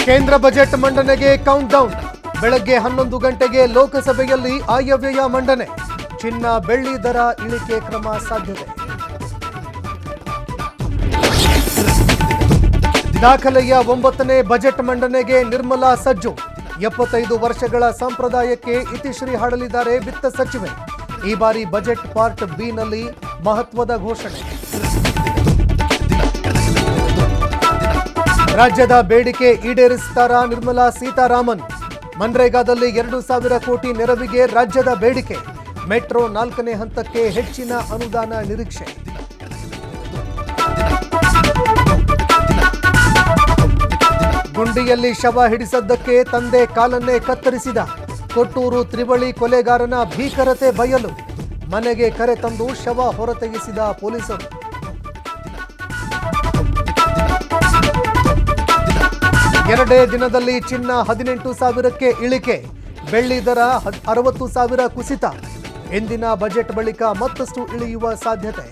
ಕೇಂದ್ರ ಬಜೆಟ್ ಮಂಡನೆಗೆ count down. ಬೆಳಗ್ಗೆ 11 ಗಂಟೆಗೆ ಲೋಕಸಭೆಯಲ್ಲಿ ಆಯವ್ಯಯ ಮಂಡನೆ. ಚಿನ್ನ ಬೆಳ್ಳಿ ದರ ಇಳಿಕೆ ಕ್ರಮ ಸಾಧ್ಯತೆ. ದಾಖಲೆಯ 9ನೇ ಬಜೆಟ್ ಮಂಡನೆಗೆ ನಿರ್ಮಲಾ ಸಜ್ಜು. 75 ವರ್ಷಗಳ ಸಂಪ್ರದಾಯಕ್ಕೆ ಇತಿಶ್ರೀ ಹಾಡಲಿದ್ದಾರೆ ವಿತ್ತ ಸಚಿವೆ. ಈ ಬಾರಿ ಬಜೆಟ್ ಪಾರ್ಟ್ ಬಿ ನಲ್ಲಿ ಮಹತ್ವದ ಘೋಷಣೆ. ರಾಜ್ಯದ ಬೇಡಿಕೆ ಈಡೇರಿಸುತ್ತಾರಾ ನಿರ್ಮಲಾ ಸೀತಾರಾಮನ್. ಮನ್ರೇಗಾದಲ್ಲಿ 2,000 ಕೋಟಿ ನೆರವಿಗೆ ರಾಜ್ಯದ ಬೇಡಿಕೆ. ಮೆಟ್ರೋ 4ನೇ ಹಂತಕ್ಕೆ ಹೆಚ್ಚಿನ ಅನುದಾನ ನಿರೀಕ್ಷೆ. ಗುಂಡಿಯಲ್ಲಿ ಶವ ಹಿಡಿಸದ್ದಕ್ಕೆ ತಂದೆ ಕಾಲನ್ನೇ ಕತ್ತರಿಸಿದ. ಕೊಟ್ಟೂರು ತ್ರಿವಳಿ ಕೊಲೆಗಾರನ ಭೀಕರತೆ ಬಯಲು. ಮನೆಗೆ ಕರೆ ತಂದು ಶವ ಹೊರತೆಗೆಸಿದ ಪೊಲೀಸರು. ಎರಡೇ ದಿನದಲ್ಲಿ ಚಿನ್ನ 18,000ಕ್ಕೆ ಇಳಿಕೆ. ಬೆಳ್ಳಿ ದರ 60,000 ಕುಸಿತ. ಎಂದಿನ ಬಜೆಟ್ ಬಳಿಕ ಮತ್ತಷ್ಟು ಇಳಿಯುವ ಸಾಧ್ಯತೆ.